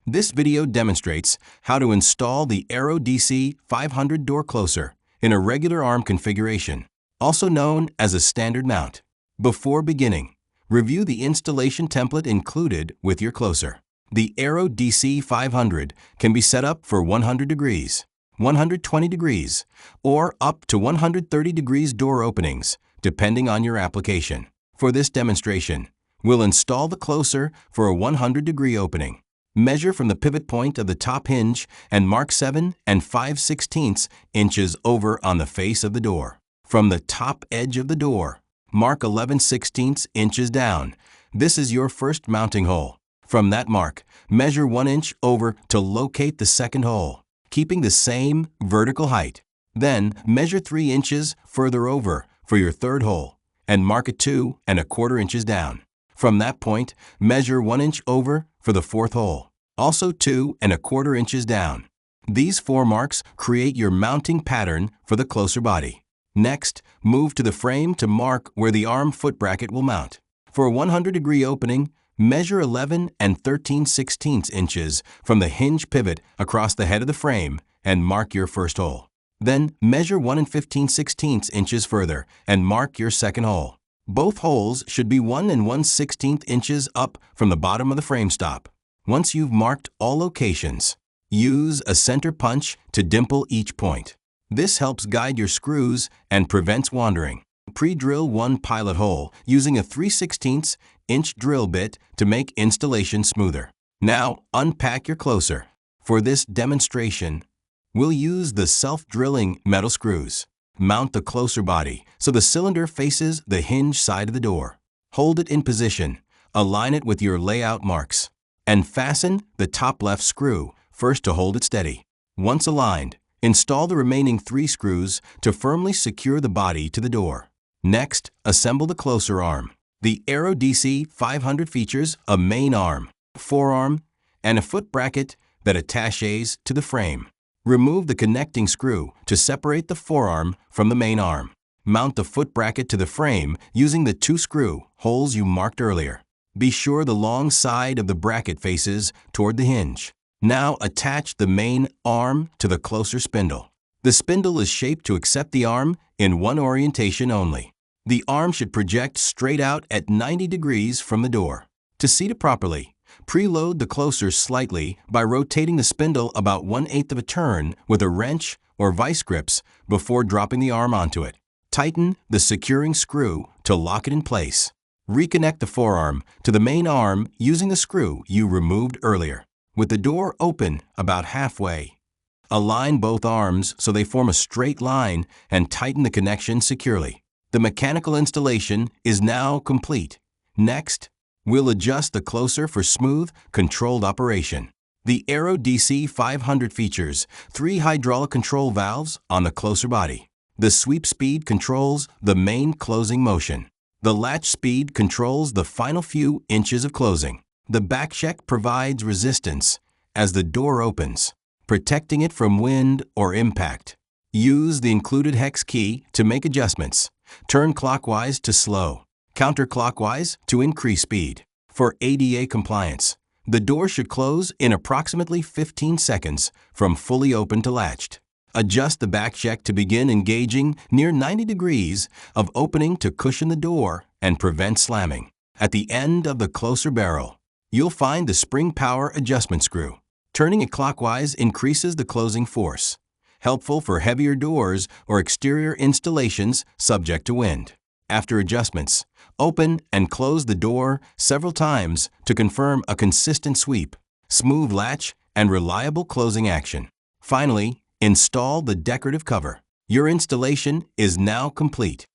This video demonstrates how to install the Arrow DC500 door closer in a regular arm configuration, also known as a standard mount. Before beginning, review the installation template included with your closer. The Arrow DC500 can be set up for 100 degrees, 120 degrees, or up to 130 degrees door openings, depending on your application. For this demonstration, we'll install the closer for a 100-degree opening. Measure from the pivot point of the top hinge and mark 7 5/16 inches over on the face of the door. From the top edge of the door, mark 11/16 inches down. This is your first mounting hole. From that mark, measure 1 inch over to locate the second hole, keeping the same vertical height. Then measure 3 inches further over for your third hole and mark it 2 1/4 inches down. From that point, measure 1 inch over for the fourth hole, also 2 1/4 inches down. These 4 marks create your mounting pattern for the closer body. Next, move to the frame to mark where the arm foot bracket will mount. For a 100-degree opening, measure 11 13/16 inches from the hinge pivot across the head of the frame and mark your first hole. Then measure 1 15/16 inches further and mark your second hole. Both holes should be 1 1/16 inches up from the bottom of the frame stop. Once you've marked all locations, use a center punch to dimple each point. This helps guide your screws and prevents wandering. Pre-drill one pilot hole using a 3/16 inch drill bit to make installation smoother. Now unpack your closer. For this demonstration, we'll use the self-drilling metal screws. Mount the closer body so the cylinder faces the hinge side of the door. Hold it in position, align it with your layout marks, and fasten the top left screw first to hold it steady. Once aligned, install the remaining 3 screws to firmly secure the body to the door. Next, assemble the closer arm. The Arrow DC500 features a main arm, forearm, and a foot bracket that attaches to the frame. Remove the connecting screw to separate the forearm from the main arm. Mount the foot bracket to the frame using the 2 screw holes you marked earlier. Be sure the long side of the bracket faces toward the hinge. Now attach the main arm to the closer spindle. The spindle is shaped to accept the arm in one orientation only. The arm should project straight out at 90 degrees from the door. To seat it properly, preload the closer slightly by rotating the spindle about 1/8 of a turn with a wrench or vice grips before dropping the arm onto it. Tighten the securing screw to lock it in place. Reconnect the forearm to the main arm using the screw you removed earlier. With the door open about halfway, align both arms so they form a straight line and tighten the connection securely. The mechanical installation is now complete. Next, we'll adjust the closer for smooth, controlled operation. The Arrow DC500 features 3 hydraulic control valves on the closer body. The sweep speed controls the main closing motion. The latch speed controls the final few inches of closing. The backcheck provides resistance as the door opens, protecting it from wind or impact. Use the included hex key to make adjustments. Turn clockwise to slow, counterclockwise to increase speed. For ADA compliance, the door should close in approximately 15 seconds from fully open to latched. Adjust the backcheck to begin engaging near 90 degrees of opening to cushion the door and prevent slamming. At the end of the closer barrel, you'll find the spring power adjustment screw. Turning it clockwise increases the closing force, helpful for heavier doors or exterior installations subject to wind. After adjustments, open and close the door several times to confirm a consistent sweep, smooth latch, and reliable closing action. Finally, install the decorative cover. Your installation is now complete.